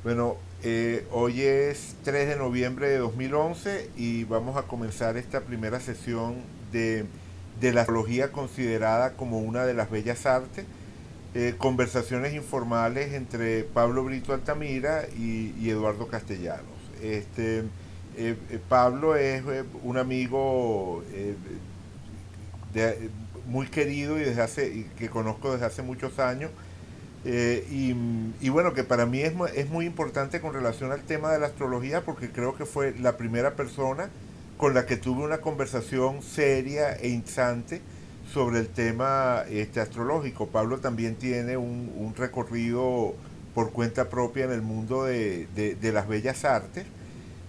Bueno, hoy es 3 de noviembre de 2011 y vamos a comenzar esta primera sesión de, de la astrología considerada como una de las bellas artes. Conversaciones informales entre Pablo Brito Altamira y Eduardo Castellanos. Pablo es un amigo de- muy querido y que conozco desde hace muchos años. Y bueno, que para mí es muy importante con relación al tema de la astrología porque creo que fue la primera persona con la que tuve una conversación seria e interesante sobre el tema astrológico. Pablo también tiene un recorrido por cuenta propia en el mundo de las bellas artes.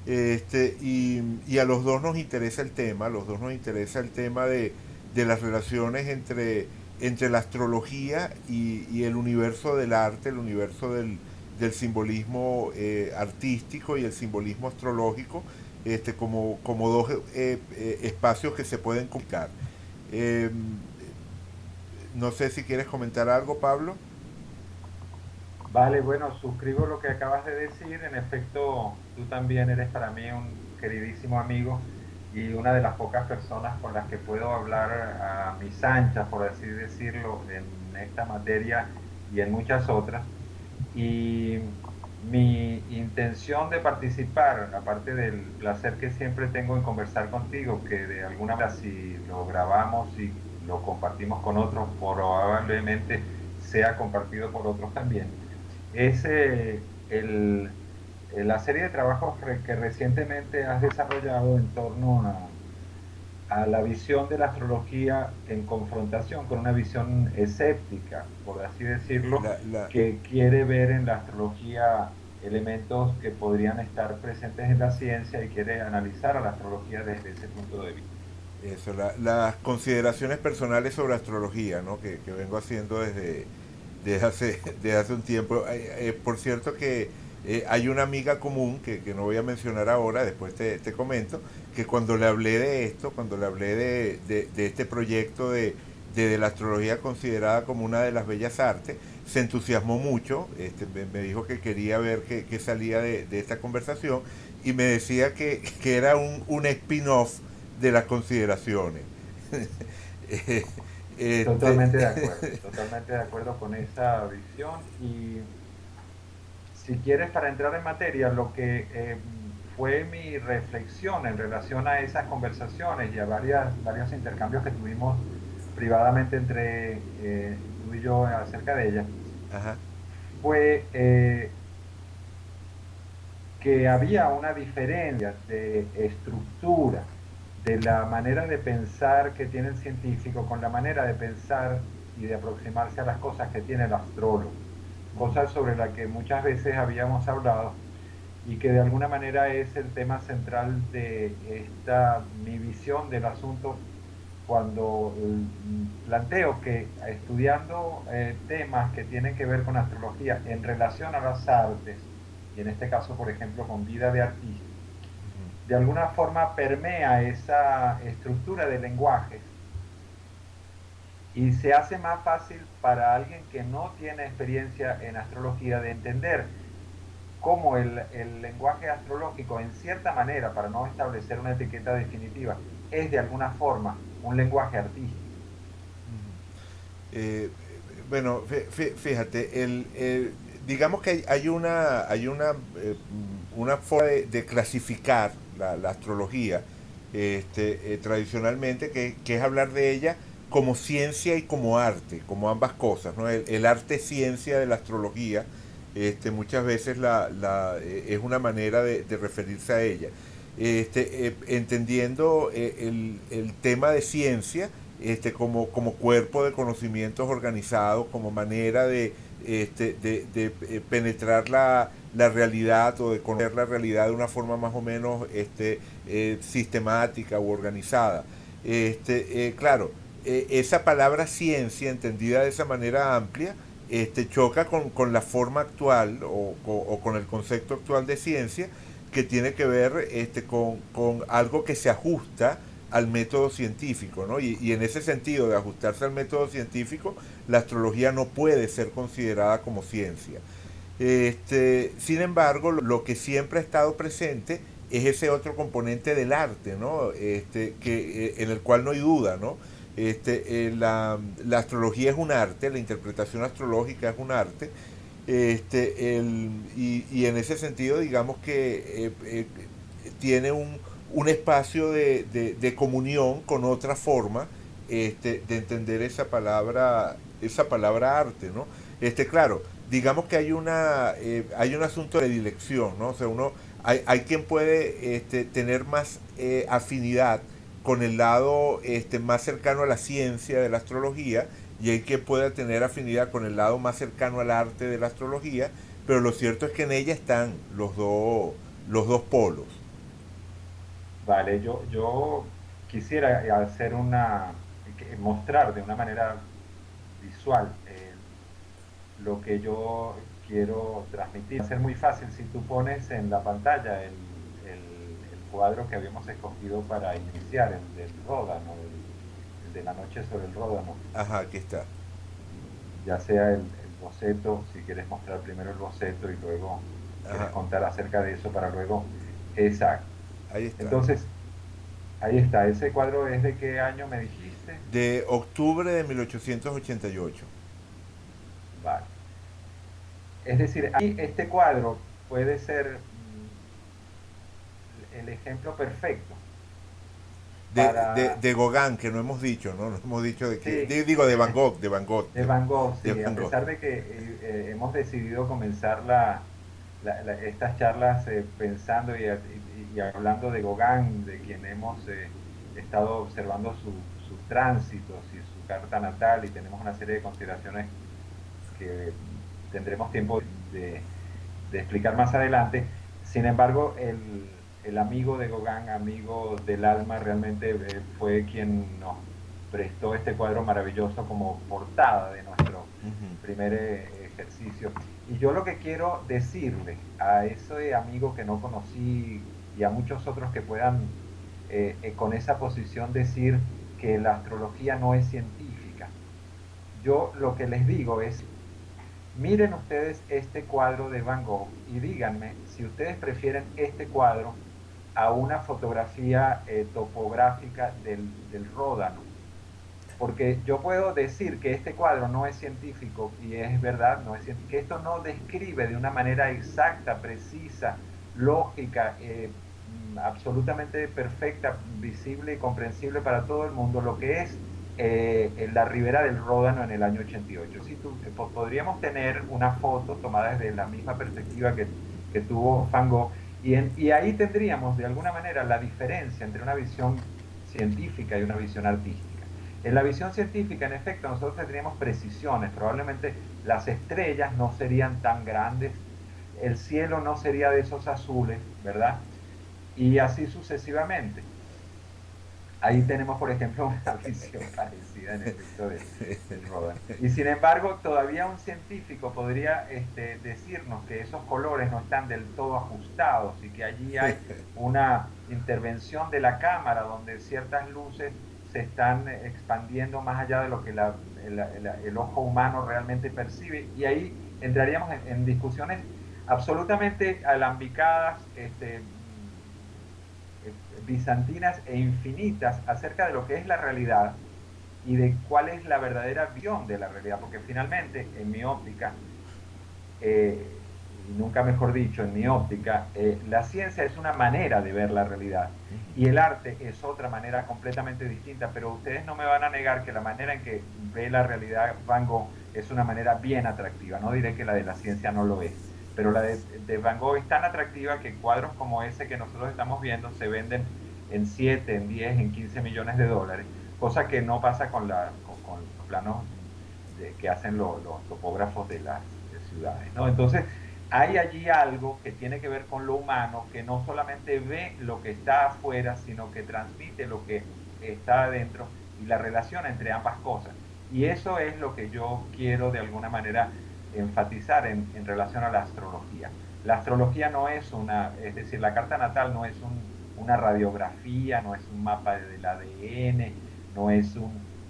Y a los dos nos interesa el tema, a los dos nos interesa el tema de las relaciones entre la astrología y el universo del arte, el universo del simbolismo artístico y el simbolismo astrológico, como dos espacios que se pueden comunicar. Eh, no sé si quieres comentar algo, Pablo. Vale, bueno, suscribo lo que acabas de decir. En efecto, tú también eres para mí un queridísimo amigo y una de las pocas personas con las que puedo hablar a mis anchas, por así decirlo, en esta materia y en muchas otras. Y mi intención de participar, aparte del placer que siempre tengo en conversar contigo, que de alguna manera si lo grabamos y lo compartimos con otros, probablemente sea compartido por otros también, es la serie de trabajos que recientemente has desarrollado en torno a la visión de la astrología en confrontación con una visión escéptica, por así decirlo, La, la, que quiere ver en la astrología elementos que podrían estar presentes en la ciencia y quiere analizar a la astrología desde ese punto de vista. las consideraciones personales sobre astrología, ¿no? Que vengo haciendo desde hace un tiempo. Por cierto que hay una amiga común que no voy a mencionar ahora, después te comento, que cuando le hablé de esto, cuando le hablé de este proyecto de la astrología considerada como una de las bellas artes, se entusiasmó mucho, me dijo que quería ver qué salía de esta conversación y me decía que era un spin-off de las consideraciones. Eh, este, Totalmente de acuerdo con esa visión. Y si quieres, para entrar en materia, lo que fue mi reflexión en relación a esas conversaciones y a varios intercambios que tuvimos privadamente entre tú y yo acerca de ellas, ajá. fue que había una diferencia de estructura de la manera de pensar que tiene el científico con la manera de pensar y de aproximarse a las cosas que tiene el astrólogo, cosas sobre las que muchas veces habíamos hablado y que de alguna manera es el tema central de esta mi visión del asunto cuando planteo que estudiando temas que tienen que ver con astrología en relación a las artes, y en este caso, por ejemplo, con vida de artista, de alguna forma permea esa estructura de lenguajes y se hace más fácil para alguien que no tiene experiencia en astrología de entender cómo el lenguaje astrológico, en cierta manera, para no establecer una etiqueta definitiva, es de alguna forma un lenguaje artístico. Eh, bueno, fíjate, digamos que una forma de clasificar la astrología tradicionalmente, que es hablar de ella como ciencia y como arte, como ambas cosas, ¿no? El arte ciencia de la astrología, muchas veces es una manera de referirse a ella. Entendiendo el tema de ciencia como cuerpo de conocimientos organizados, como manera de penetrar la realidad o de conocer la realidad de una forma más o menos sistemática u organizada. Claro, esa palabra ciencia, entendida de esa manera amplia, choca con la forma actual o con el concepto actual de ciencia que tiene que ver con algo que se ajusta al método científico, ¿no? Y en ese sentido de ajustarse al método científico, la astrología no puede ser considerada como ciencia. Sin embargo, lo que siempre ha estado presente es ese otro componente del arte, ¿no? En el cual no hay duda, ¿no? La astrología es un arte, la interpretación astrológica es un arte, y en ese sentido, digamos que tiene un espacio de comunión con otra forma de entender esa palabra arte, ¿no? Claro, digamos que hay un asunto de dirección, ¿no? O sea, hay quien puede tener más afinidad con el lado más cercano a la ciencia de la astrología, y hay quien pueda tener afinidad con el lado más cercano al arte de la astrología, pero lo cierto es que en ella están los dos polos. Vale, yo quisiera hacer mostrar de una manera visual lo que yo quiero transmitir. Va a ser muy fácil si tú pones en la pantalla el cuadro que habíamos escogido para iniciar, el del Ródano, el de la noche sobre el Ródano, Ajá, aquí está. ya sea el boceto, si quieres mostrar primero el boceto y luego quieres Ajá, contar acerca de eso para luego... Exacto. ahí está. Entonces, ahí está. ¿Ese cuadro es de qué año me dijiste? De octubre de 1888. Vale. Es decir, ahí este cuadro puede ser el ejemplo perfecto para, De Gauguin, que no hemos dicho, ¿no? No hemos dicho sí, digo, de Van Gogh, de Van Gogh, de Van Gogh, de sí, a Van Gogh. pesar de que hemos decidido comenzar estas charlas pensando y hablando de Gauguin, de quien hemos estado observando sus tránsitos y su carta natal, y tenemos una serie de consideraciones que tendremos tiempo de explicar más adelante. Sin embargo, el amigo de Gauguin, amigo del alma, realmente fue quien nos prestó este cuadro maravilloso como portada de nuestro Ujú. primer ejercicio. Y yo lo que quiero decirle a ese amigo que no conocí y a muchos otros que puedan con esa posición decir que la astrología no es científica, yo lo que les digo es, miren ustedes este cuadro de Van Gogh y díganme si ustedes prefieren este cuadro a una fotografía topográfica del Ródano. Porque yo puedo decir que este cuadro no es científico, y es verdad, no es científico, que esto no describe de una manera exacta, precisa, lógica, absolutamente perfecta, visible y comprensible para todo el mundo, lo que es en la ribera del Ródano en el año 88. Sí, podríamos tener una foto tomada desde la misma perspectiva que tuvo Van Gogh, y ahí tendríamos de alguna manera la diferencia entre una visión científica y una visión artística. En la visión científica, en efecto, nosotros tendríamos precisiones, probablemente las estrellas no serían tan grandes, el cielo no sería de esos azules, ¿verdad? Y así sucesivamente. Ahí tenemos, por ejemplo, una visión parecida, en efecto, del Rodan. Y sin embargo, todavía un científico podría decirnos que esos colores no están del todo ajustados y que allí hay una intervención de la cámara donde ciertas luces se están expandiendo más allá de lo que el ojo humano realmente percibe. Y ahí entraríamos en discusiones absolutamente alambicadas, bizantinas e infinitas acerca de lo que es la realidad y de cuál es la verdadera visión de la realidad, porque finalmente, en mi óptica, y nunca mejor dicho, en mi óptica, la ciencia es una manera de ver la realidad y el arte es otra manera completamente distinta, pero ustedes no me van a negar que la manera en que ve la realidad Van Gogh es una manera bien atractiva. No diré que la de la ciencia no lo es, pero la de Van Gogh es tan atractiva que cuadros como ese que nosotros estamos viendo se venden en 7, en 10, en 15 millones de dólares, cosa que no pasa con los planos que hacen los topógrafos de las ciudades, ¿no? Entonces, hay allí algo que tiene que ver con lo humano, que no solamente ve lo que está afuera, sino que transmite lo que está adentro y la relación entre ambas cosas. Y eso es lo que yo quiero de alguna manera enfatizar en relación a la astrología. La astrología no es es decir, la carta natal no es una radiografía, no es un mapa del ADN, no es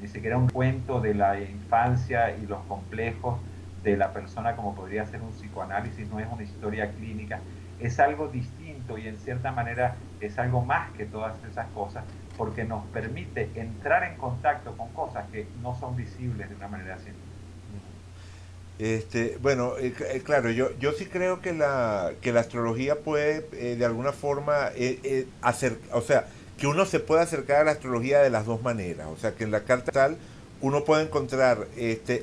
ni siquiera un cuento de la infancia y los complejos de la persona como podría ser un psicoanálisis, no es una historia clínica, es algo distinto y en cierta manera es algo más que todas esas cosas porque nos permite entrar en contacto con cosas que no son visibles de una manera científica. Bueno, claro, yo sí creo que la astrología puede de alguna forma hacer, o sea, que uno se puede acercar a la astrología de las dos maneras. O sea, que en la carta tal uno puede encontrar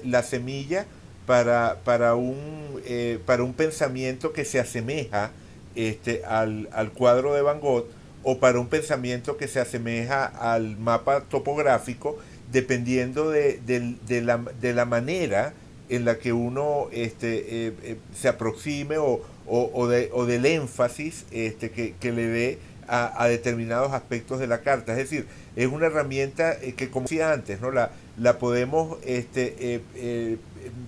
la semilla para un pensamiento que se asemeja al cuadro de Van Gogh o para un pensamiento que se asemeja al mapa topográfico, dependiendo de la manera en la que uno se aproxime o del énfasis que le dé a determinados aspectos de la carta. Es decir, es una herramienta que, como decía antes, ¿no? La podemos,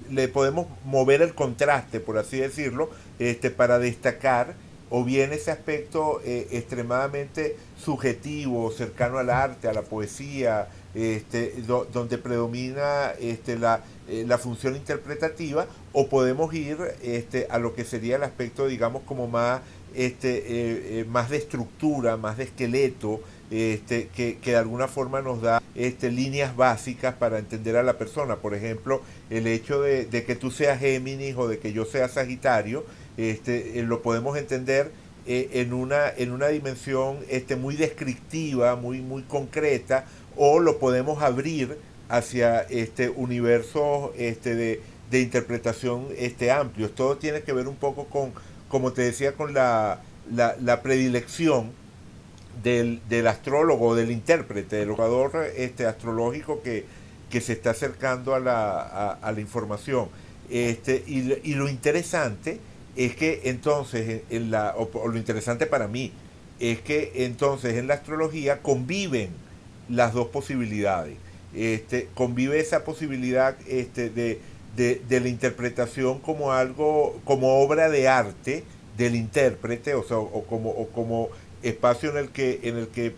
le podemos mover el contraste, por así decirlo, para destacar o bien ese aspecto extremadamente subjetivo, cercano al arte, a la poesía, donde predomina la función interpretativa, o podemos ir a lo que sería el aspecto, digamos, como más, más de estructura, más de esqueleto, que de alguna forma nos da líneas básicas para entender a la persona. Por ejemplo, el hecho de que tú seas Géminis o de que yo sea Sagitario, lo podemos entender en una dimensión muy descriptiva, muy concreta, o lo podemos abrir hacia universos de interpretación amplios. Todo tiene que ver un poco con, como te decía, con la predilección del astrólogo, del intérprete, del jugador astrológico que se está acercando a la información. Y lo interesante es que entonces, o lo interesante para mí, es que entonces en la astrología conviven las dos posibilidades. Convive esa posibilidad de la interpretación como algo, como obra de arte del intérprete, o sea, o como espacio en el que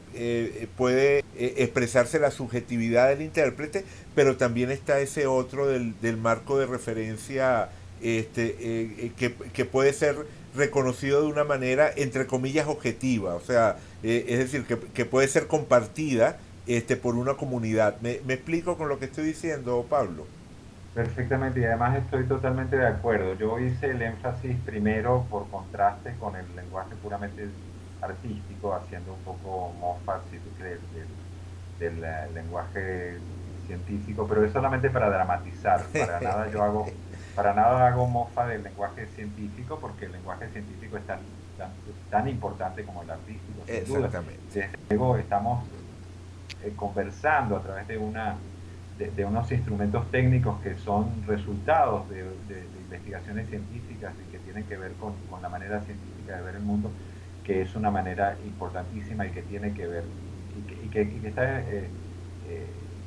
puede expresarse la subjetividad del intérprete, pero también está ese otro del marco de referencia que puede ser reconocido de una manera, entre comillas, objetiva, o sea, es decir, que puede ser compartida por una comunidad. Me explico con lo que estoy diciendo, Pablo? Perfectamente, y además estoy totalmente de acuerdo. Yo hice el énfasis primero por contraste con el lenguaje puramente artístico, haciendo un poco mofa, si tú crees, del lenguaje científico, pero es solamente para dramatizar. Para nada hago mofa del lenguaje científico, porque el lenguaje científico es tan importante como el artístico, sin duda. Exactamente. Desde luego estamos conversando a través de unos instrumentos técnicos que son resultados de investigaciones científicas y que tienen que ver con la manera científica de ver el mundo, que es una manera importantísima y que tiene que ver, y que está,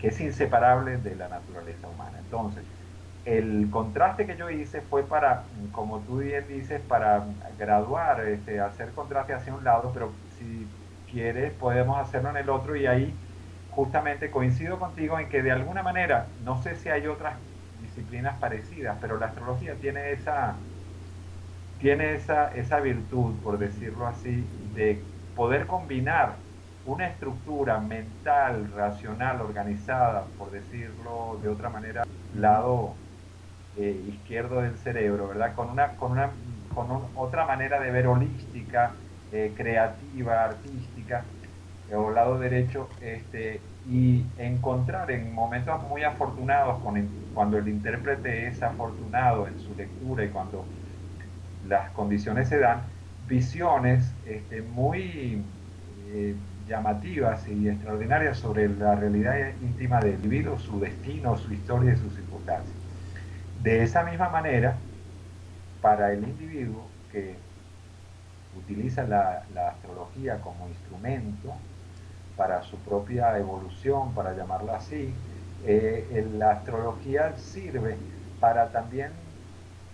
que es inseparable de la naturaleza humana. Entonces, el contraste que yo hice fue para, como tú bien dices, para graduar, hacer contraste hacia un lado, pero si quieres podemos hacerlo en el otro y ahí justamente coincido contigo en que de alguna manera, no sé si hay otras disciplinas parecidas, pero la astrología tiene esa virtud, por decirlo así, de poder combinar una estructura mental, racional, organizada, por decirlo de otra manera, lado izquierdo del cerebro, ¿verdad? Otra manera de ver holística, creativa, artística, o lado derecho, y encontrar en momentos muy afortunados, cuando el intérprete es afortunado en su lectura y cuando las condiciones se dan, visiones muy llamativas y extraordinarias sobre la realidad íntima del individuo, su destino, su historia y sus circunstancias. De esa misma manera, para el individuo que utiliza la astrología como instrumento para su propia evolución, para llamarla así, la astrología sirve para también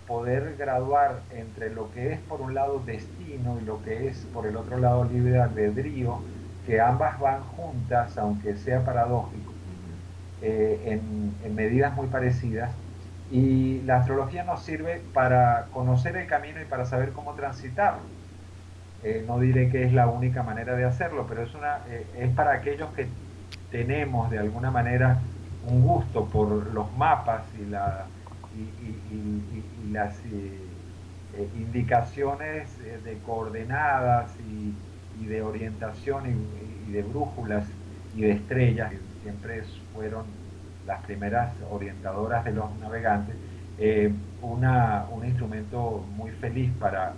poder graduar entre lo que es por un lado destino y lo que es por el otro lado libre albedrío, que ambas van juntas, aunque sea paradójico, en medidas muy parecidas, Y la astrología nos sirve para conocer el camino y para saber cómo transitarlo. No diré que es la única manera de hacerlo, pero es para aquellos que tenemos de alguna manera un gusto por los mapas y las indicaciones de coordenadas y de orientación y de brújulas y de estrellas, que siempre fueron las primeras orientadoras de los navegantes. Un instrumento muy feliz para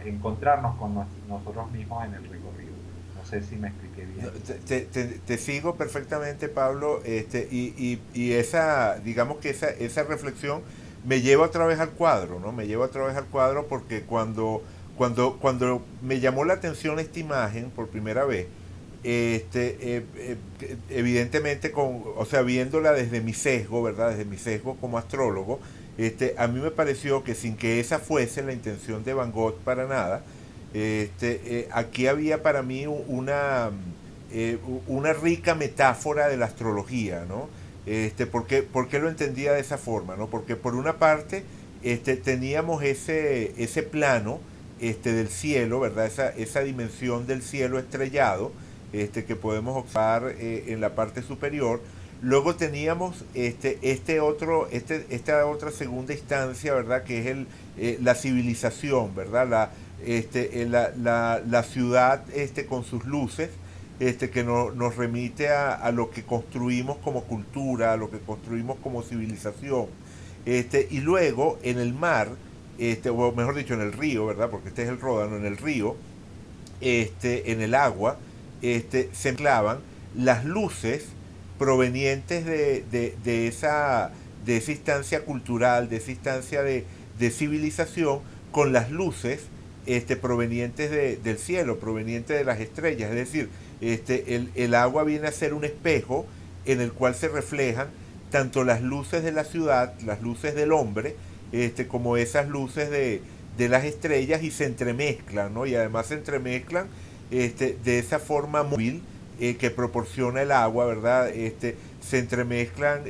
encontrarnos con nosotros mismos en el recorrido. No sé si me expliqué No, bien. te sigo perfectamente, Pablo, y esa, digamos que esa reflexión me lleva otra vez al cuadro, ¿no? Me lleva otra vez al cuadro porque cuando me llamó la atención esta imagen por primera vez, evidentemente o sea, viéndola desde mi sesgo, ¿verdad? Desde mi sesgo como astrólogo, a mí me pareció que sin que esa fuese la intención de Van Gogh para nada, aquí había para mí una rica metáfora de la astrología, ¿no? ¿Por qué lo entendía de esa forma? ¿No? Porque por una parte teníamos ese plano del cielo, ¿verdad? Esa dimensión del cielo estrellado que podemos observar en la parte superior. Luego teníamos esta otra segunda instancia, ¿verdad? Que es la civilización, ¿verdad? La ciudad con sus luces, que nos remite a lo que construimos como cultura, a lo que construimos como civilización. Y luego en el mar, o mejor dicho, en el río, ¿verdad? Porque este es el Ródano, en el río, en el agua, se enclavan las luces provenientes de esa instancia cultural, de esa instancia de civilización, con las luces provenientes del cielo, provenientes de las estrellas. Es decir, el agua viene a ser un espejo en el cual se reflejan tanto las luces de la ciudad, las luces del hombre, como esas luces de las estrellas, y se entremezclan, ¿no? Y además se entremezclan de esa forma móvil que proporciona el agua, ¿verdad? Se entremezclan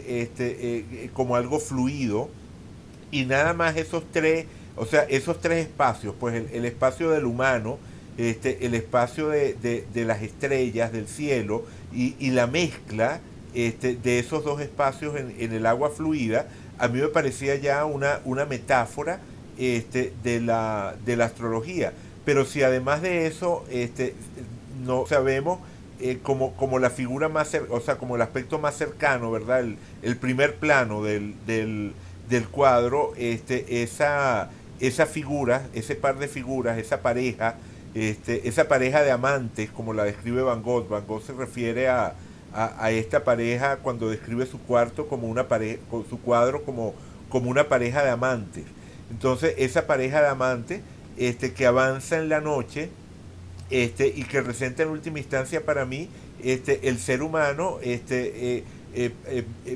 como algo fluido, y nada más esos tres, o sea, esos tres espacios, pues el espacio del humano, el espacio de las estrellas, del cielo, y la mezcla de esos dos espacios en el agua fluida, a mí me parecía ya una metáfora de la astrología. Pero si además de eso no sabemos como la figura o sea, como el aspecto más cercano, ¿verdad? El primer plano del cuadro, esa figura, ese par de figuras, esa pareja de amantes, como la describe Van Gogh. Van Gogh se refiere a esta pareja cuando describe su cuarto como una pareja, su cuadro como una pareja de amantes. Entonces, esa pareja de amantes que avanza en la noche, y que representa en última instancia para mí el ser humano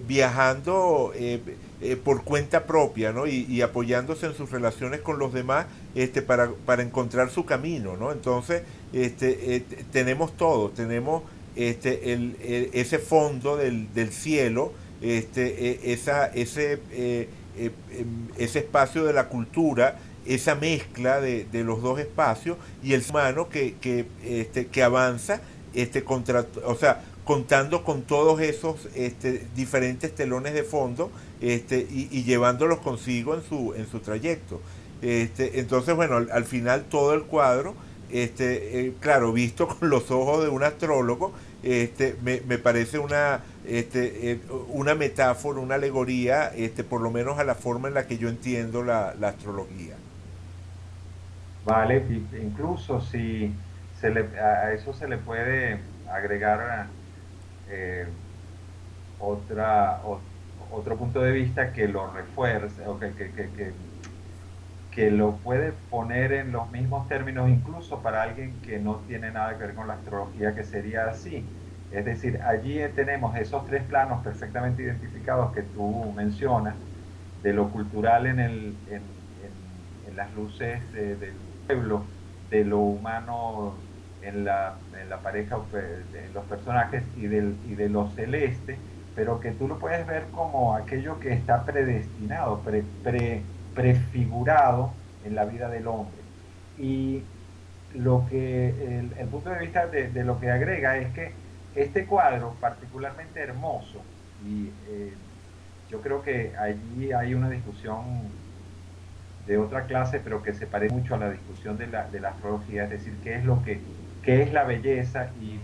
viajando por cuenta propia, ¿no? Y apoyándose en sus relaciones con los demás para encontrar su camino, ¿no? Entonces tenemos todo, tenemos ese fondo del cielo, ese espacio de la cultura, esa mezcla de los dos espacios, y el ser humano que avanza o sea, contando con todos esos diferentes telones de fondo, y llevándolos consigo en su trayecto. Entonces, bueno, al final todo el cuadro, claro, visto con los ojos de un astrólogo, me parece una metáfora, una alegoría, por lo menos a la forma en la que yo entiendo la astrología. Vale, incluso si a eso se le puede agregar eh, otro punto de vista que lo refuerce o que lo puede poner en los mismos términos incluso para alguien que no tiene nada que ver con la astrología, que sería así. Es decir, allí tenemos esos tres planos perfectamente identificados que tú mencionas, de lo cultural en las luces del pueblo, de lo humano en la pareja, en los personajes y de lo celeste, pero que tú lo puedes ver como aquello que está predestinado, prefigurado en la vida del hombre. Y lo que el punto de vista de lo que agrega es que este cuadro, particularmente hermoso, y yo creo que allí hay una discusión de otra clase, pero que se parece mucho a la discusión de la astrología, es decir, qué es la belleza y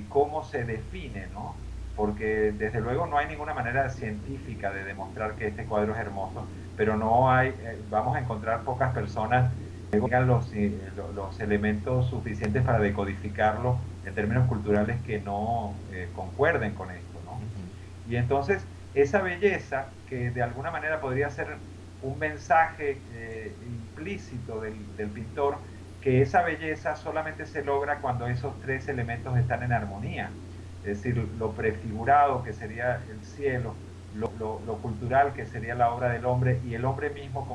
cómo se define, ¿no? Porque desde luego no hay ninguna manera científica de demostrar que este cuadro es hermoso, pero no hay, vamos a encontrar pocas personas que tengan los elementos suficientes para decodificarlo en términos culturales que no concuerden con esto, ¿no? Y entonces, esa belleza que de alguna manera podría ser un mensaje implícito del pintor, que esa belleza solamente se logra cuando esos tres elementos están en armonía. Es decir, lo prefigurado, que sería el cielo, lo cultural, que sería la obra del hombre, y el hombre mismo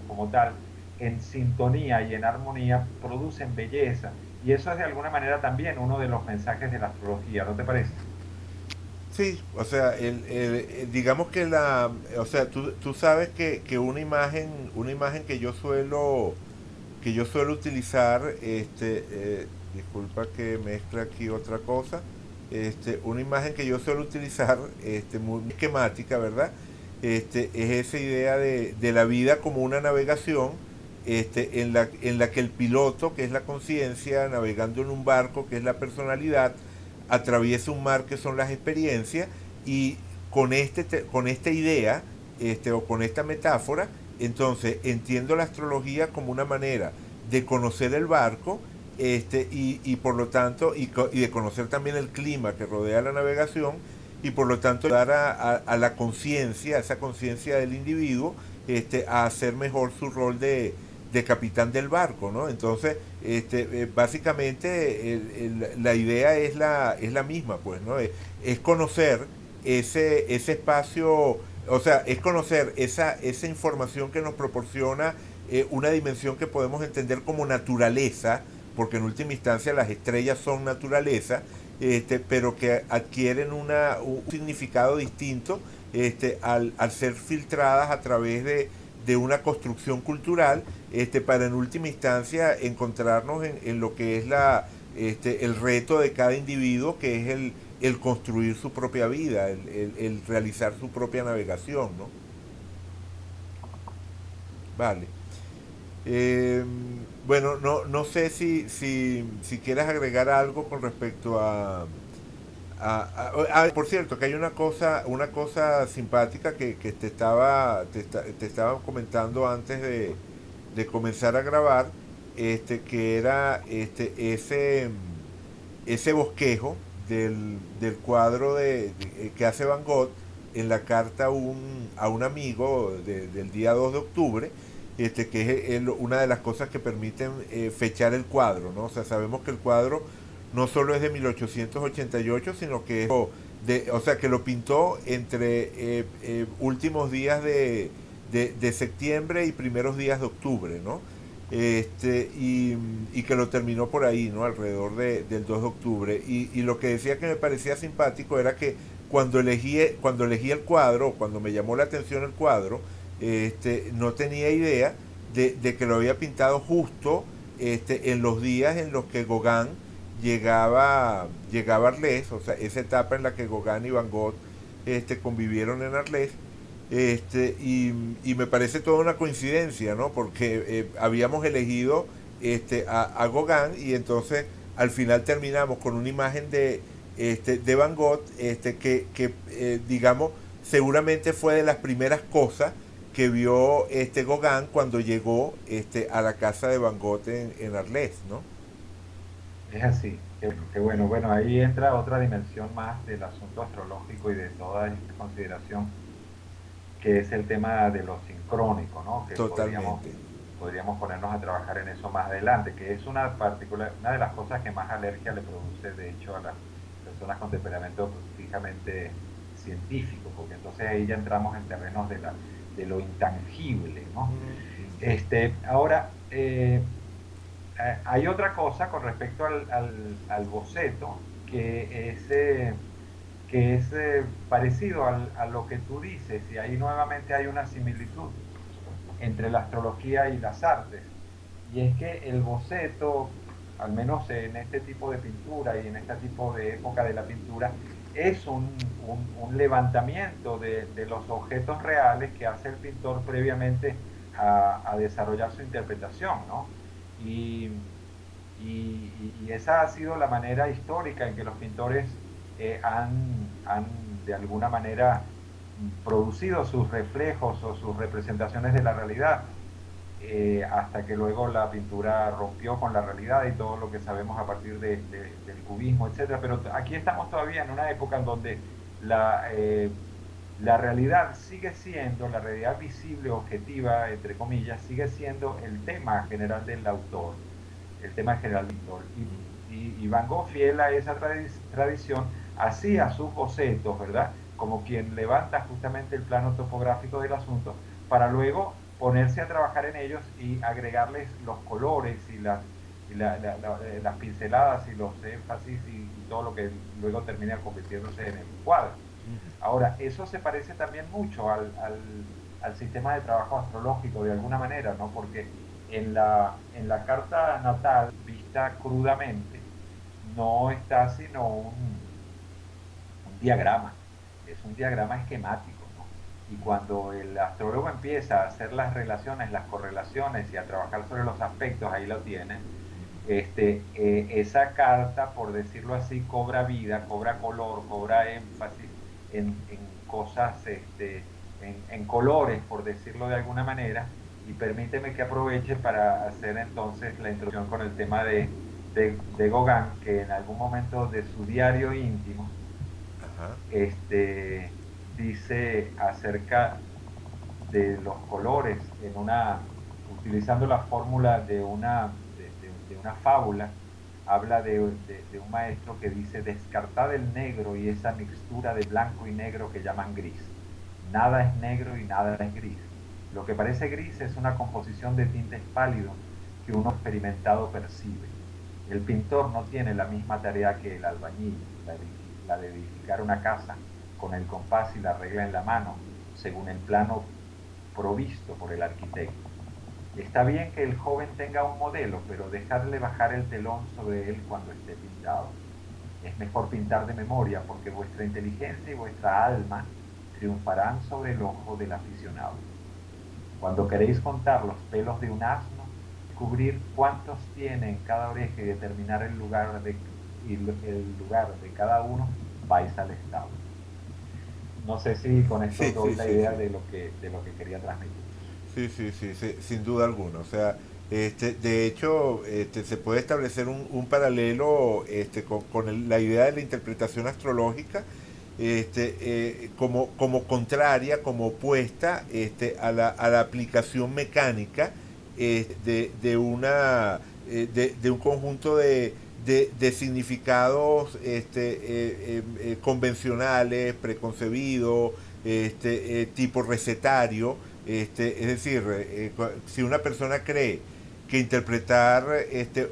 como tal, en sintonía y en armonía, producen belleza. Y eso es de alguna manera también uno de los mensajes de la astrología, ¿no te parece? Sí, o sea, digamos que o sea, tú sabes que una imagen que yo suelo utilizar, disculpa que mezcla aquí otra cosa, una imagen que yo suelo utilizar, muy esquemática, ¿verdad? Es esa idea de la vida como una navegación, en la que el piloto, que es la conciencia, navegando en un barco, que es la personalidad, atraviesa un mar que son las experiencias, y con esta idea, o con esta metáfora, entonces entiendo la astrología como una manera de conocer el barco, y por lo tanto, y de conocer también el clima que rodea la navegación, y por lo tanto dar a la conciencia, a esa conciencia del individuo, a hacer mejor su rol de capitán del barco, ¿no? Entonces, básicamente la idea es la misma, pues, ¿no? Es conocer ese espacio, o sea, es conocer esa información que nos proporciona, una dimensión que podemos entender como naturaleza, porque en última instancia las estrellas son naturaleza, pero que adquieren un significado distinto, al ser filtradas a través de una construcción cultural, para en última instancia encontrarnos en lo que es el reto de cada individuo, que es el construir su propia vida, el realizar su propia navegación, ¿no? Vale. Eh, bueno, no sé si quieres agregar algo con respecto por cierto, que hay una cosa simpática que te estaba comentando antes de comenzar a grabar, que era ese bosquejo del cuadro que hace Van Gogh en la carta a un amigo del día 2 de octubre, que es una de las cosas que permiten fechar el cuadro, ¿no? O sea, sabemos que el cuadro no solo es de 1888, sino que o sea, que lo pintó entre últimos días de septiembre y primeros días de octubre, ¿no? Y que lo terminó por ahí, ¿no? Alrededor del 2 de octubre. Y lo que decía que me parecía simpático era que cuando elegí el cuadro, cuando me llamó la atención el cuadro, no tenía idea de que lo había pintado justo, en los días en los que Gauguin llegaba a Arles, o sea, esa etapa en la que Gauguin y Van Gogh, convivieron en Arles, y me parece toda una coincidencia, ¿no? Porque habíamos elegido, a Gauguin, y entonces al final terminamos con una imagen de Van Gogh, digamos, seguramente fue de las primeras cosas que vio Gauguin cuando llegó, a la casa de Van Gogh en Arles, ¿no? Es así, qué bueno. Bueno, ahí entra otra dimensión más del asunto astrológico y de toda esta consideración, que es el tema de lo sincrónico, ¿no? Que Totalmente. podríamos ponernos a trabajar en eso más adelante, que es una de las cosas que más alergia le produce, de hecho, a las personas con temperamento fijamente científico, porque entonces ahí ya entramos en terrenos de lo intangible, ¿no? Ahora, hay otra cosa con respecto al boceto, que es que es parecido a lo que tú dices, y ahí nuevamente hay una similitud entre la astrología y las artes, y es que el boceto, al menos en este tipo de pintura y en este tipo de época de la pintura, es un levantamiento de los objetos reales que hace el pintor previamente a desarrollar su interpretación, ¿no? Y, y esa ha sido la manera histórica en que los pintores han de alguna manera producido sus reflejos o sus representaciones de la realidad, hasta que luego la pintura rompió con la realidad y todo lo que sabemos a partir del cubismo, etcétera. Pero aquí estamos todavía en una época en donde la realidad sigue siendo, la realidad visible, objetiva, entre comillas, sigue siendo el tema general del autor, el tema general del autor. Y Van Gogh, fiel a esa tradición, hacía sus bocetos, ¿verdad? Como quien levanta justamente el plano topográfico del asunto, para luego ponerse a trabajar en ellos y agregarles los colores y las pinceladas y los énfasis y todo lo que luego termina convirtiéndose en el cuadro. Ahora, eso se parece también mucho al sistema de trabajo astrológico de alguna manera, ¿no? Porque en la carta natal, vista crudamente, no está sino un diagrama, es un diagrama esquemático, ¿no? Y cuando el astrólogo empieza a hacer las relaciones, las correlaciones y a trabajar sobre los aspectos, ahí lo tiene, esa carta, por decirlo así, cobra vida, cobra color, cobra énfasis en cosas, en colores, por decirlo de alguna manera, y permíteme que aproveche para hacer entonces la introducción con el tema de Gauguin, que en algún momento de su diario íntimo, Ajá. dice acerca de los colores utilizando la fórmula de una fábula, habla de un maestro que dice: descartad el negro y esa mixtura de blanco y negro que llaman gris. Nada es negro y nada es gris. Lo que parece gris es una composición de tintes pálidos que uno experimentado percibe. El pintor no tiene la misma tarea que el albañil, la de edificar una casa con el compás y la regla en la mano, según el plano provisto por el arquitecto. Está bien que el joven tenga un modelo, pero dejarle bajar el telón sobre él cuando esté pintado. Es mejor pintar de memoria, porque vuestra inteligencia y vuestra alma triunfarán sobre el ojo del aficionado. Cuando queréis contar los pelos de un asno, descubrir cuántos tiene en cada oreja y determinar el lugar de cada uno, vais al establo. No sé si con esto Sí, doy sí, la sí, idea sí. de lo que quería transmitir. Sí, sí, sí, sí, sin duda alguna. O sea, de hecho, se puede establecer un paralelo con la idea de la interpretación astrológica, como contraria, como opuesta, a la aplicación mecánica, de un conjunto de significados, convencionales, preconcebidos, tipo recetario. Es decir, si una persona cree que interpretar,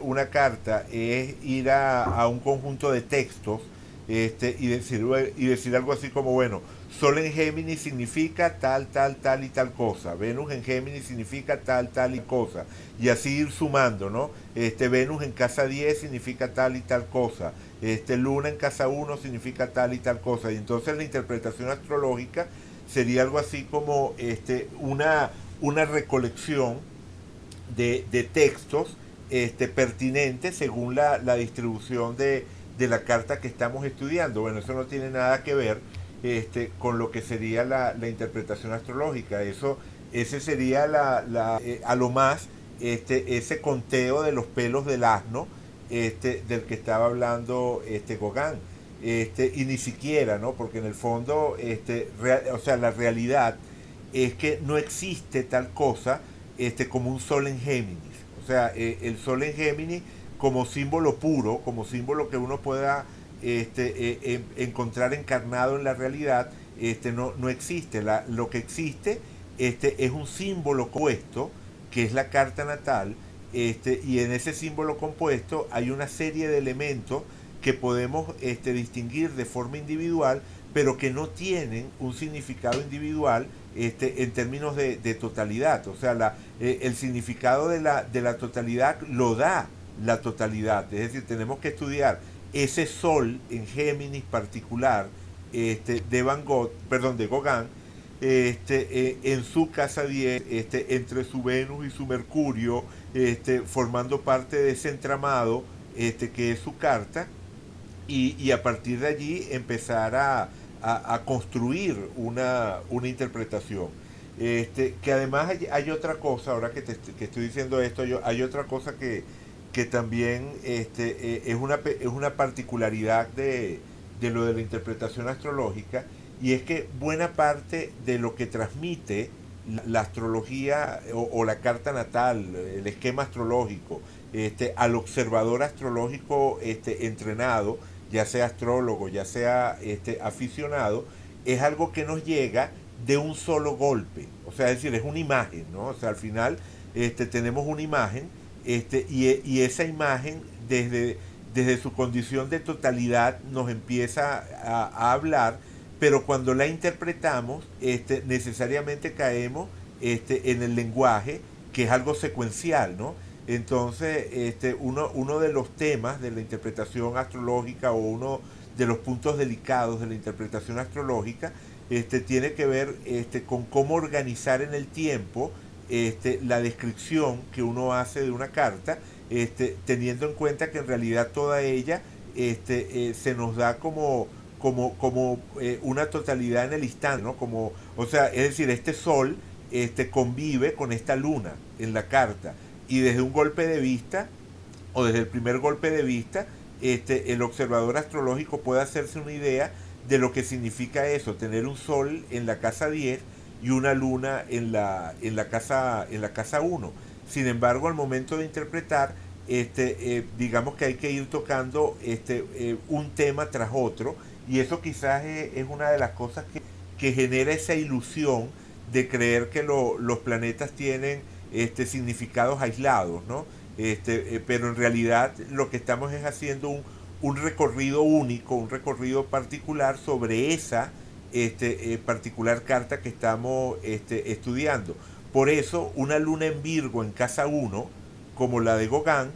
una carta es ir a un conjunto de textos, y decir algo así como, bueno, Sol en Géminis significa tal, tal, tal y tal cosa, Venus en Géminis significa tal, tal y cosa, y así ir sumando, ¿no? Venus en casa 10 significa tal y tal cosa, Luna en casa 1 significa tal y tal cosa, y entonces la interpretación astrológica sería algo así como, una recolección de textos, pertinentes según la distribución de la carta que estamos estudiando. Bueno, eso no tiene nada que ver, con lo que sería la interpretación astrológica. Ese sería a lo más, ese conteo de los pelos del asno, del que estaba hablando, Gauguin. Y ni siquiera, ¿no? Porque en el fondo, o sea, la realidad es que no existe tal cosa, como un sol en Géminis. O sea, el sol en Géminis como símbolo puro, como símbolo que uno pueda, encontrar encarnado en la realidad, no existe. Lo que existe, es un símbolo compuesto, que es la carta natal, y en ese símbolo compuesto hay una serie de elementos, que podemos distinguir de forma individual, pero que no tienen un significado individual en términos de totalidad. O sea, el significado de la totalidad lo da la totalidad. Es decir, tenemos que estudiar ese sol en Géminis particular de Van Gogh, perdón, de Gauguin, en su casa 10, entre su Venus y su Mercurio, formando parte de ese entramado que es su carta, y a partir de allí empezar a construir una interpretación. Que además hay otra cosa, ahora que estoy diciendo esto, hay otra cosa que también es una particularidad de lo de la interpretación astrológica, y es que buena parte de lo que transmite la astrología o la carta natal, el esquema astrológico, al observador astrológico entrenado, ya sea astrólogo, ya sea aficionado, es algo que nos llega de un solo golpe. O sea, es decir, es una imagen, ¿no? O sea, al final tenemos una imagen y esa imagen desde su condición de totalidad nos empieza a hablar, pero cuando la interpretamos, necesariamente caemos en el lenguaje, que es algo secuencial, ¿no? Entonces, uno de los temas de la interpretación astrológica, o uno de los puntos delicados de la interpretación astrológica, tiene que ver con cómo organizar en el tiempo la descripción que uno hace de una carta, teniendo en cuenta que en realidad toda ella se nos da como una totalidad en el instante, ¿no? Como, o sea, es decir, este sol convive con esta luna en la carta, y desde un golpe de vista, o desde el primer golpe de vista, el observador astrológico puede hacerse una idea de lo que significa eso, tener un sol en la casa 10 y una luna en la casa 1. Sin embargo, al momento de interpretar, digamos que hay que ir tocando un tema tras otro, y eso quizás es una de las cosas que genera esa ilusión de creer que los planetas tienen significados aislados, ¿no? Pero en realidad lo que estamos es haciendo un recorrido único, un recorrido particular sobre esa particular carta que estamos estudiando. Por eso, una luna en Virgo en casa 1, como la de Gauguin,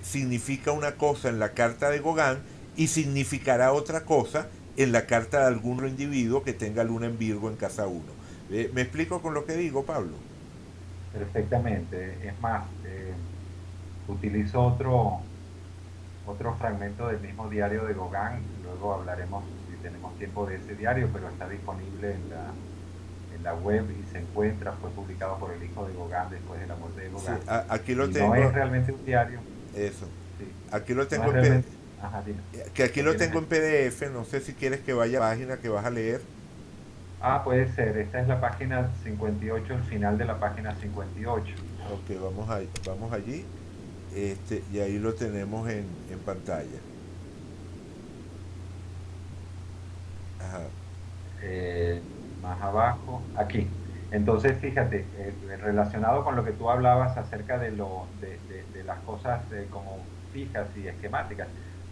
significa una cosa en la carta de Gauguin y significará otra cosa en la carta de algún otro individuo que tenga luna en Virgo en casa 1. ¿Me explico con lo que digo, Pablo? Perfectamente. Es más, utilizo otro fragmento del mismo diario de Gauguin. Luego hablaremos, si tenemos tiempo, de ese diario, pero está disponible en la web y se encuentra, fue publicado por el hijo de Gauguin después de la muerte de Sí, Gauguin. aquí lo Y no tengo. es realmente un diario, Eso. sí, Aquí lo no tengo es en PDF. realmente, ajá, dime, Que aquí lo lo tienes tengo ahí. en PDF. No sé si quieres que vaya a la página que vas a leer. Ah, puede ser, esta es la página 58, el final de la página 58. Ok, vamos allí. Y ahí lo tenemos en pantalla. Ajá. Más abajo, aquí. Entonces, fíjate, relacionado con lo que tú hablabas acerca de las cosas como fijas y esquemáticas,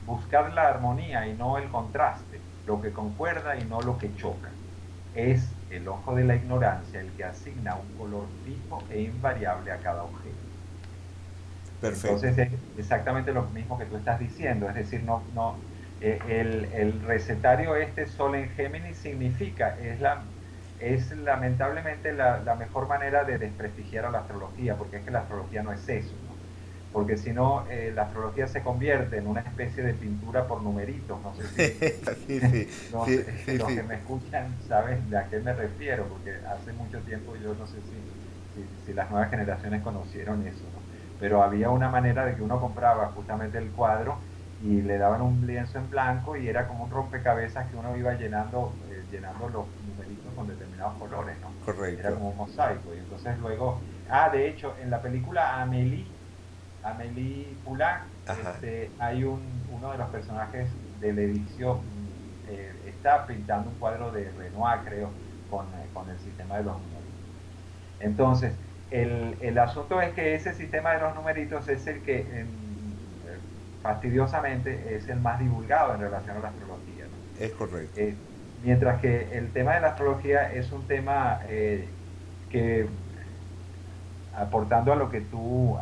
buscar la armonía y no el contraste, lo que concuerda y no lo que choca. Es el ojo de la ignorancia el que asigna un color fijo e invariable a cada objeto. Perfecto. Entonces es exactamente lo mismo que tú estás diciendo, es decir, el recetario este Sol en Géminis significa, es lamentablemente la mejor manera de desprestigiar a la astrología, porque es que la astrología no es eso, ¿no? Porque si no, la astrología se convierte en una especie de pintura por numeritos, no sé si, Sí, sí, no sí, sé, sí, los sí. que me escuchan saben de a qué me refiero, porque hace mucho tiempo yo no sé si las nuevas generaciones conocieron eso, ¿no? Pero había una manera de que uno compraba justamente el cuadro y le daban un lienzo en blanco y era como un rompecabezas que uno iba llenando los numeritos con determinados colores, ¿no? Era Correcto. como un mosaico. Y entonces luego, de hecho, en la película Amélie Poulain, Ajá. hay uno de los personajes del edificio, está pintando un cuadro de Renoir, creo, con el sistema de los numeritos. Entonces, el asunto es que ese sistema de los numeritos es el que fastidiosamente es el más divulgado en relación a la astrología, ¿no? Es correcto. Mientras que el tema de la astrología es un tema que, aportando a lo que tú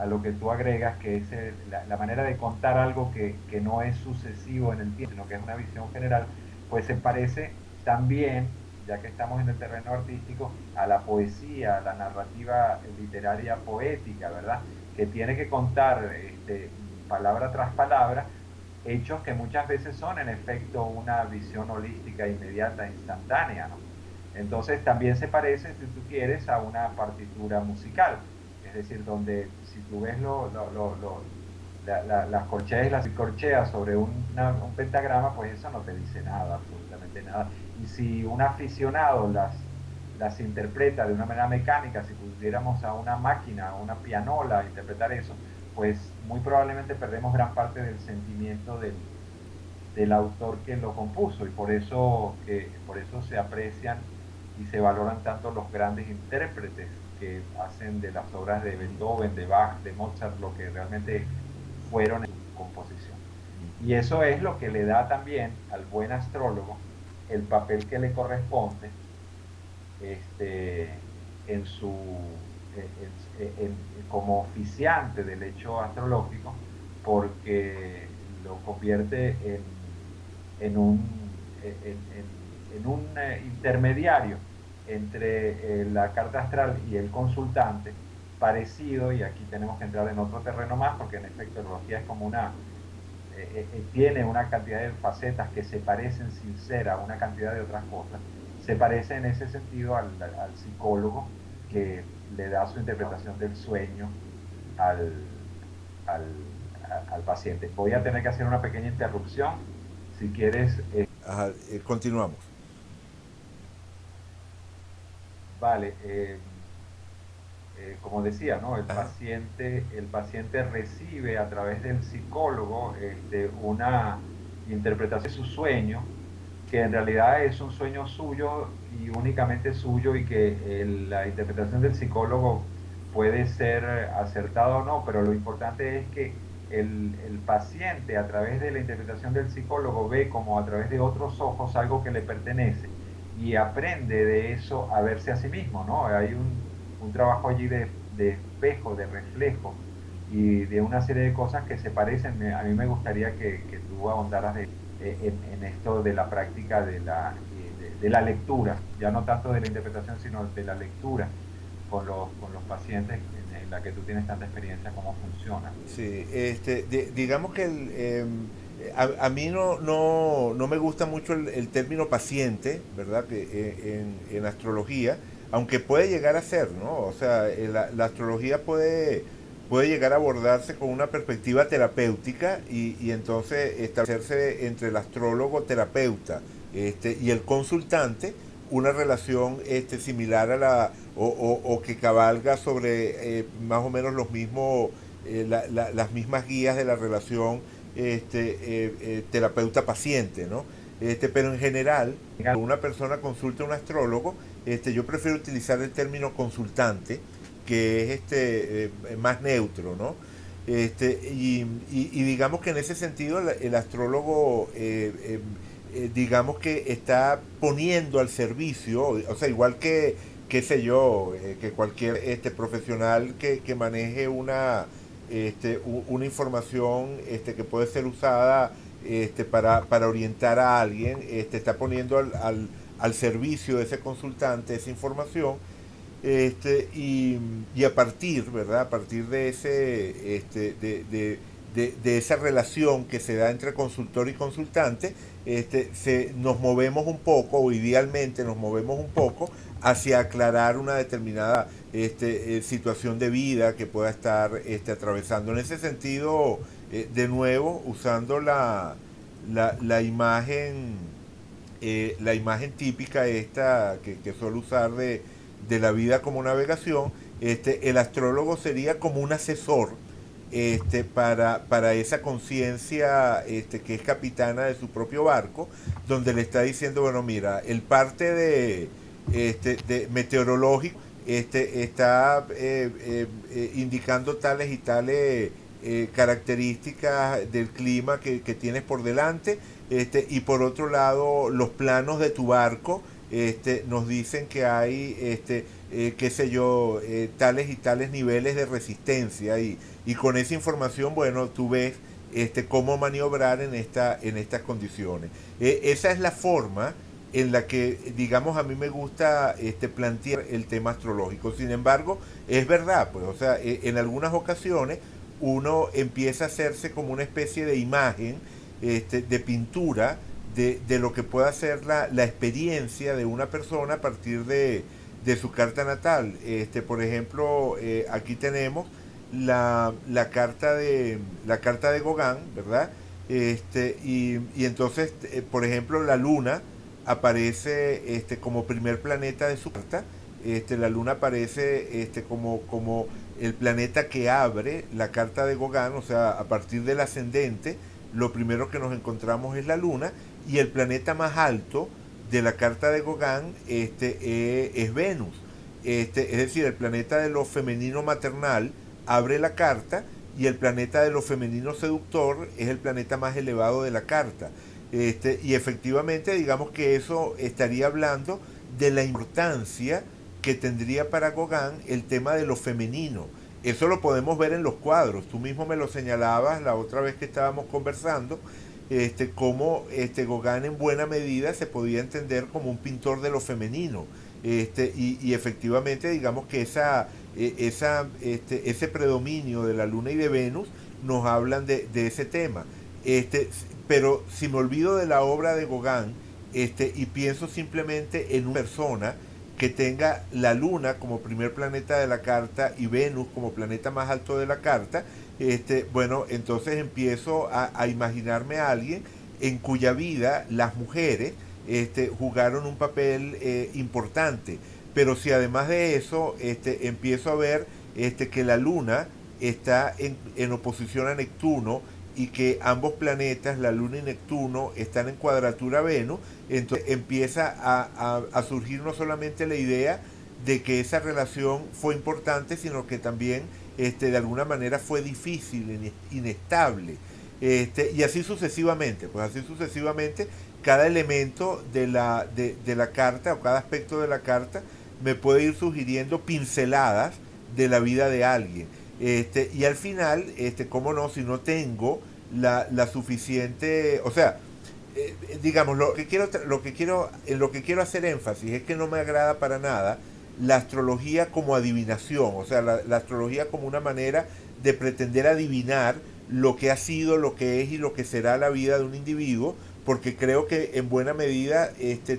agregas, que es la manera de contar algo que no es sucesivo en el tiempo, sino que es una visión general, pues se parece también, ya que estamos en el terreno artístico, a la poesía, a la narrativa literaria poética, ¿verdad? Que tiene que contar palabra tras palabra hechos que muchas veces son en efecto una visión holística, inmediata, instantánea, ¿no? Entonces también se parece, si tú quieres, a una partitura musical, es decir, donde si tú ves las corcheas y las corcheas sobre un pentagrama, pues eso no te dice nada, absolutamente nada. Y si un aficionado las interpreta de una manera mecánica, si pudiéramos a una máquina, a una pianola interpretar eso, pues muy probablemente perdemos gran parte del sentimiento del autor que lo compuso y por eso se aprecian y se valoran tanto los grandes intérpretes que hacen de las obras de Beethoven, de Bach, de Mozart, lo que realmente fueron en su composición. Y eso es lo que le da también al buen astrólogo el papel que le corresponde este, en su, como oficiante del hecho astrológico, porque lo convierte en un, en un intermediario entre la carta astral y el consultante, parecido, y aquí tenemos que entrar en otro terreno más, porque en efecto la astrología es como tiene una cantidad de facetas que se parecen sin ser a una cantidad de otras cosas. Se parece en ese sentido al psicólogo que le da su interpretación del sueño al, al, al paciente. Voy a tener que hacer una pequeña interrupción. Si quieres, Ajá, continuamos. vale, como decía, ¿no? Ajá. El paciente recibe a través del psicólogo una interpretación de su sueño, que en realidad es un sueño suyo y únicamente suyo y que la interpretación del psicólogo puede ser acertada o no, pero lo importante es que el paciente a través de la interpretación del psicólogo ve como a través de otros ojos algo que le pertenece y aprende de eso a verse a sí mismo, ¿no? Hay un trabajo allí de espejo, de reflejo y de una serie de cosas que se parecen. A mí me gustaría que tú ahondaras en esto de la práctica de la lectura, ya no tanto de la interpretación, sino de la lectura con los pacientes en la que tú tienes tanta experiencia, cómo funciona. Sí, digamos que a mí no me gusta mucho el término paciente, ¿verdad? Que en astrología, aunque puede llegar a ser, ¿no? O sea, la astrología puede llegar a abordarse con una perspectiva terapéutica y entonces establecerse entre el astrólogo terapeuta y el consultante una relación similar a o que cabalga sobre más o menos los mismos las mismas guías de la relación terapeuta-paciente, ¿no? Pero en general, cuando una persona consulta a un astrólogo, yo prefiero utilizar el término consultante, que es más neutro, ¿no? Y digamos que en ese sentido el astrólogo digamos que está poniendo al servicio, o sea, igual que, qué sé yo, que cualquier profesional que maneje una información que puede ser usada para orientar a alguien, está poniendo al servicio de ese consultante esa información y a partir, ¿verdad? A partir de de esa relación que se da entre consultor y consultante, nos movemos un poco, o idealmente nos movemos un poco, hacia aclarar una determinada situación de vida que pueda estar atravesando. En ese sentido, de nuevo, usando la imagen típica que suelo usar de la vida como navegación, el astrólogo sería como un asesor para esa conciencia que es capitana de su propio barco, donde le está diciendo, bueno, mira, el parte de meteorológico está indicando tales y tales características del clima que tienes por delante, y por otro lado los planos de tu barco nos dicen que hay, qué sé yo, tales y tales niveles de resistencia y con esa información, bueno, tú ves cómo maniobrar en estas condiciones. Esa es la forma en la que, digamos, a mí me gusta plantear el tema astrológico. Sin embargo, es verdad, pues, o sea, en algunas ocasiones uno empieza a hacerse como una especie de imagen, de pintura, de lo que pueda ser la experiencia de una persona a partir de su carta natal. Por ejemplo, aquí tenemos la carta de Gauguin, ¿verdad? Y entonces, por ejemplo, la luna aparece como primer planeta de su carta. La luna aparece como el planeta que abre la carta de Gauguin, o sea, a partir del ascendente, lo primero que nos encontramos es la luna, y el planeta más alto de la carta de Gauguin es Venus. Es decir, el planeta de lo femenino maternal abre la carta, y el planeta de lo femenino seductor es el planeta más elevado de la carta. Y efectivamente, digamos que eso estaría hablando de la importancia que tendría para Gauguin el tema de lo femenino. Eso lo podemos ver en los cuadros. Tú mismo me lo señalabas la otra vez que estábamos conversando, cómo Gauguin en buena medida se podía entender como un pintor de lo femenino. Y efectivamente, digamos que ese predominio de la luna y de Venus nos hablan de ese tema. Pero si me olvido de la obra de Gauguin, y pienso simplemente en una persona que tenga la luna como primer planeta de la carta y Venus como planeta más alto de la carta, bueno, entonces empiezo a imaginarme a alguien en cuya vida las mujeres jugaron un papel importante. Pero si además de eso empiezo a ver que la luna está en oposición a Neptuno, y que ambos planetas, la Luna y Neptuno, están en cuadratura a Venus, entonces empieza a surgir no solamente la idea de que esa relación fue importante, sino que también de alguna manera fue difícil, inestable. Y así sucesivamente, pues así sucesivamente, cada elemento de la carta, o cada aspecto de la carta, me puede ir sugiriendo pinceladas de la vida de alguien. Y al final, cómo no, si no tengo la suficiente, o sea, digamos, en lo que quiero hacer énfasis es que no me agrada para nada la astrología como adivinación, o sea, la astrología como una manera de pretender adivinar lo que ha sido, lo que es y lo que será la vida de un individuo, porque creo que en buena medida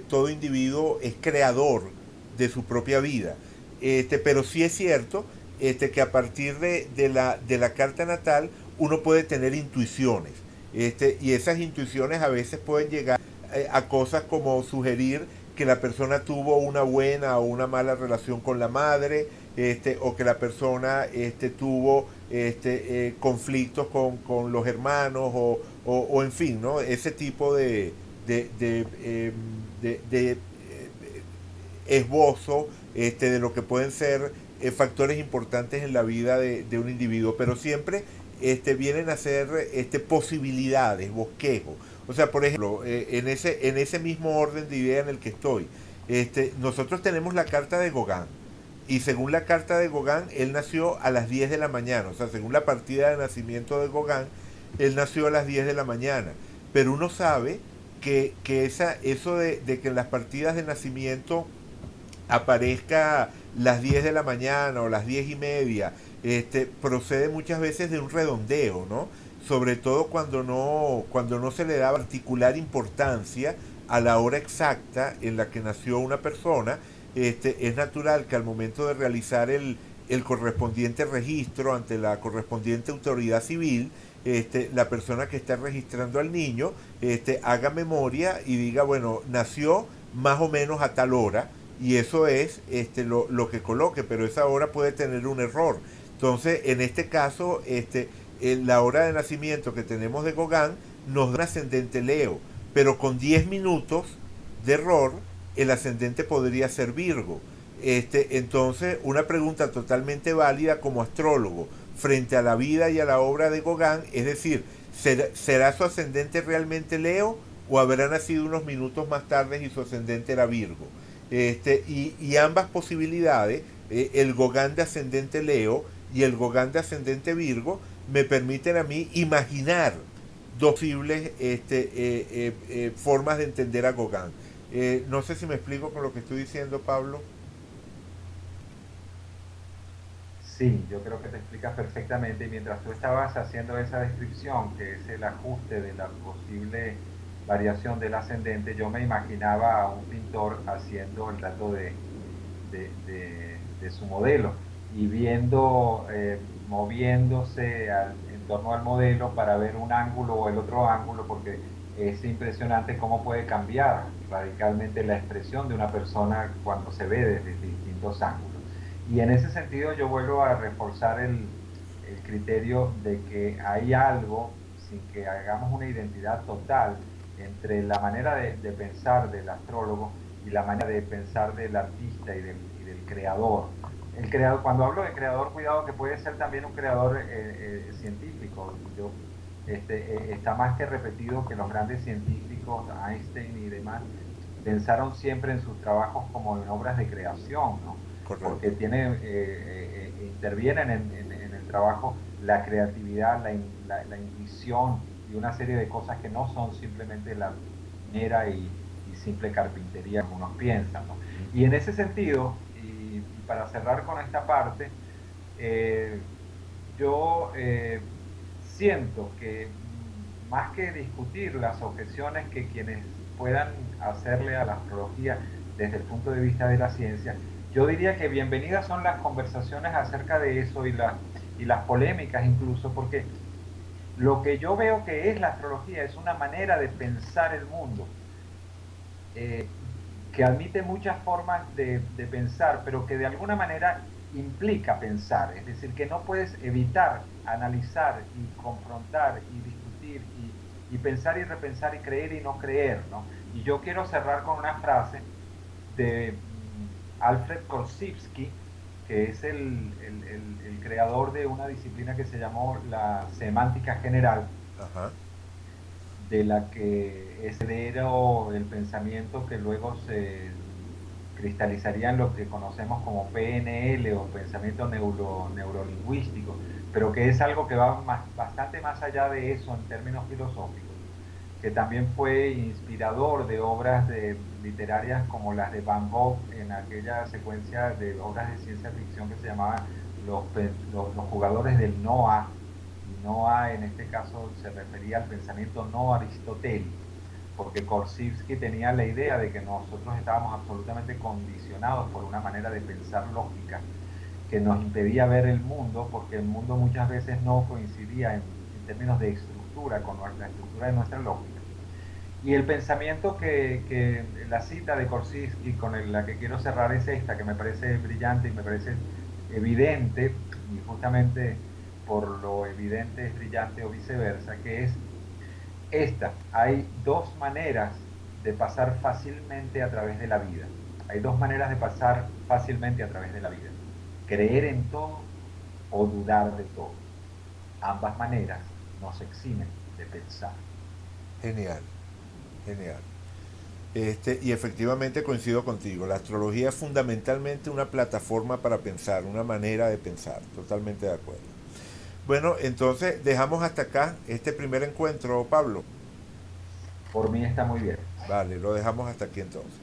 todo individuo es creador de su propia vida. Pero sí es cierto que a partir de la carta natal uno puede tener intuiciones, y esas intuiciones a veces pueden llegar a cosas como sugerir que la persona tuvo una buena o una mala relación con la madre, o que la persona tuvo conflictos con los hermanos, o en fin, ¿no? Ese tipo de esbozo de lo que pueden ser factores importantes en la vida de un individuo, pero siempre vienen a ser posibilidades, bosquejos. O sea, por ejemplo, en ese mismo orden de idea en el que estoy, nosotros tenemos la carta de Gauguin, y según la carta de Gauguin, él nació a las 10 de la mañana, o sea, según la partida de nacimiento de Gauguin, él nació a las 10 de la mañana, pero uno sabe que eso de que en las partidas de nacimiento aparezca las 10 de la mañana o las 10:30, procede muchas veces de un redondeo, ¿no? Sobre todo cuando no se le da particular importancia a la hora exacta en la que nació una persona. Es natural que al momento de realizar el correspondiente registro ante la correspondiente autoridad civil, la persona que está registrando al niño haga memoria y diga, bueno, nació más o menos a tal hora, y eso es lo que coloque, pero esa hora puede tener un error. Entonces, en este caso, la hora de nacimiento que tenemos de Gauguin nos da un ascendente Leo, pero con 10 minutos de error, el ascendente podría ser Virgo. Entonces, una pregunta totalmente válida como astrólogo: frente a la vida y a la obra de Gauguin, es decir, ¿será su ascendente realmente Leo o habrá nacido unos minutos más tarde y su ascendente era Virgo? Y ambas posibilidades, el Gauguin de ascendente Leo y el Gauguin de ascendente Virgo, me permiten a mí imaginar dos posibles formas de entender a Gauguin. No sé si me explico con lo que estoy diciendo, Pablo. Sí, yo creo que te explicas perfectamente. Y mientras tú estabas haciendo esa descripción, que es el ajuste de la posible variación del ascendente, yo me imaginaba a un pintor haciendo el dato de su modelo y viendo, moviéndose en torno al modelo para ver un ángulo o el otro ángulo, porque es impresionante cómo puede cambiar radicalmente la expresión de una persona cuando se ve desde distintos ángulos. Y en ese sentido yo vuelvo a reforzar el criterio de que hay algo, sin que hagamos una identidad total, entre la manera de pensar del astrólogo y la manera de pensar del artista y del creador. El creador. Cuando hablo de creador, cuidado que puede ser también un creador científico. Está más que repetido que los grandes científicos, Einstein y demás, pensaron siempre en sus trabajos como en obras de creación, ¿no? Porque Correcto. intervienen en el trabajo la creatividad, la intuición y una serie de cosas que no son simplemente la mera y simple carpintería como unos piensan, ¿no? Y en ese sentido, y para cerrar con esta parte, eh, yo siento que más que discutir las objeciones que quienes puedan hacerle a la astrología desde el punto de vista de la ciencia, yo diría que bienvenidas son las conversaciones acerca de eso y las polémicas incluso, porque lo que yo veo que es la astrología es una manera de pensar el mundo, eh, que admite muchas formas de pensar, pero que de alguna manera implica pensar, es decir, que no puedes evitar analizar y confrontar y discutir y pensar y repensar y creer y no creer, ¿no? Y yo quiero cerrar con una frase de Alfred Korzybski, que es el creador de una disciplina que se llamó la semántica general, Ajá. de la que es heredero el pensamiento que luego se cristalizaría en lo que conocemos como PNL o pensamiento neurolingüístico, pero que es algo que va bastante más allá de eso en términos filosóficos, que también fue inspirador de obras literarias como las de Van Gogh en aquella secuencia de obras de ciencia ficción que se llamaban los jugadores del Noah, y Noah en este caso se refería al pensamiento no aristotélico, porque Korzybski tenía la idea de que nosotros estábamos absolutamente condicionados por una manera de pensar lógica que nos impedía ver el mundo, porque el mundo muchas veces no coincidía en términos de estructura con la estructura de nuestra lógica. Y el pensamiento la cita de Korzybski con la que quiero cerrar es esta, que me parece brillante y me parece evidente, y justamente por lo evidente es brillante o viceversa, que es esta: hay dos maneras de pasar fácilmente a través de la vida. Hay dos maneras de pasar fácilmente a través de la vida: creer en todo o dudar de todo. Ambas maneras nos eximen de pensar. Genial, genial. Y efectivamente coincido contigo. La astrología es fundamentalmente una plataforma para pensar, una manera de pensar. Totalmente de acuerdo. Bueno, entonces dejamos hasta acá este primer encuentro, Pablo. Por mí está muy bien. Vale, lo dejamos hasta aquí entonces.